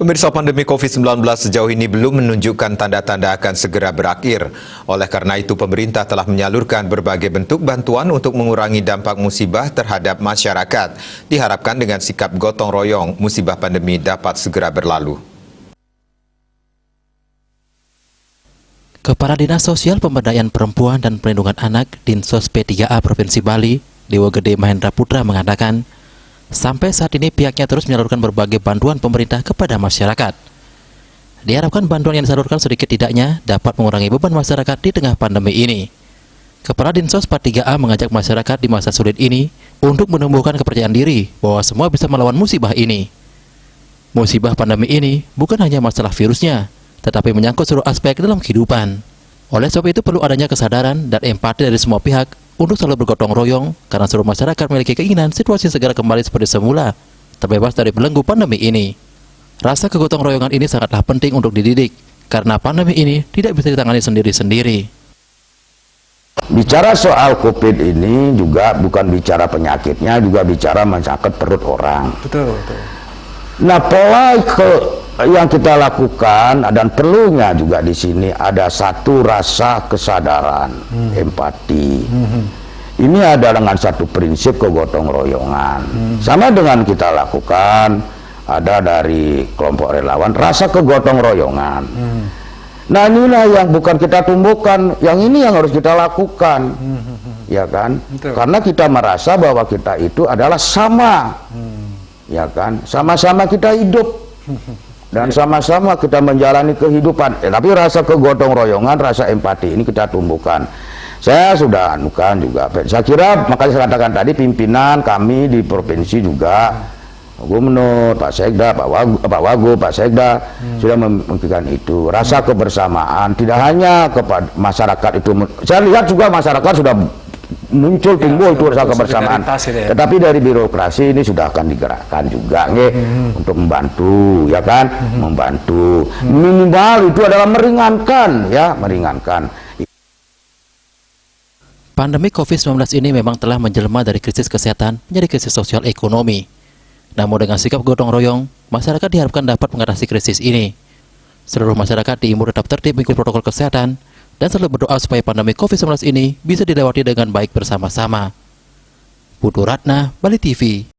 Pemirsa, pandemi COVID-19 sejauh ini belum menunjukkan tanda-tanda akan segera berakhir. Oleh karena itu, pemerintah telah menyalurkan berbagai bentuk bantuan untuk mengurangi dampak musibah terhadap masyarakat. Diharapkan dengan sikap gotong royong, musibah pandemi dapat segera berlalu. Kepala Dinas Sosial Pemberdayaan Perempuan dan Perlindungan Anak Dinsos P3A Provinsi Bali, Dewa Gede Mahendra Putra mengatakan, sampai saat ini pihaknya terus menyalurkan berbagai bantuan pemerintah kepada masyarakat. Diharapkan bantuan yang disalurkan sedikit tidaknya dapat mengurangi beban masyarakat di tengah pandemi ini. Kepala Dinsos P3A mengajak masyarakat di masa sulit ini untuk menumbuhkan kepercayaan diri bahwa semua bisa melawan musibah ini. Musibah pandemi ini bukan hanya masalah virusnya, tetapi menyangkut seluruh aspek dalam kehidupan. Oleh sebab itu perlu adanya kesadaran dan empati dari semua pihak untuk selalu bergotong royong karena seluruh masyarakat memiliki keinginan situasi segera kembali seperti semula, terbebas dari belenggu pandemi ini. Rasa kegotong royongan ini sangatlah penting untuk dididik karena pandemi ini tidak bisa ditangani sendiri-sendiri. Bicara soal COVID ini juga bukan bicara penyakitnya, juga bicara menyangkut perut orang. Betul, betul. Nah, pola yang kita lakukan dan perlunya juga di sini ada satu rasa kesadaran, empati. Ini ada dengan satu prinsip kegotong royongan. Sama dengan kita lakukan ada dari kelompok relawan rasa kegotong royongan. Nah, inilah yang bukan kita tumbuhkan, yang ini yang harus kita lakukan. Ya kan? Betul. Karena kita merasa bahwa kita itu adalah sama. Ya kan? Sama-sama kita hidup. Dan sama-sama kita menjalani kehidupan. Tapi rasa kegotong royongan, rasa empati ini kita tumbuhkan. Saya sudah anukan juga. Saya kira, makanya saya katakan tadi, pimpinan kami di provinsi juga, Gubernur, Pak Sekda, Pak Wagub, Pak Sekda sudah memberikan itu. Rasa kebersamaan tidak hanya kepada masyarakat itu. Saya lihat juga masyarakat sudah muncul tumbuh itu rasa kebersamaan. Tetapi dari birokrasi ini sudah akan digerakkan juga untuk membantu, ya kan? Membantu. Minimal itu adalah meringankan, ya, meringankan. Pandemi COVID-19 ini memang telah menjelma dari krisis kesehatan menjadi krisis sosial ekonomi. Namun dengan sikap gotong royong, masyarakat diharapkan dapat mengatasi krisis ini. Seluruh masyarakat diimbau tetap tertib mengikuti protokol kesehatan dan selalu berdoa supaya pandemi COVID-19 ini bisa dilewati dengan baik bersama-sama. Putu Ratna, Bali TV.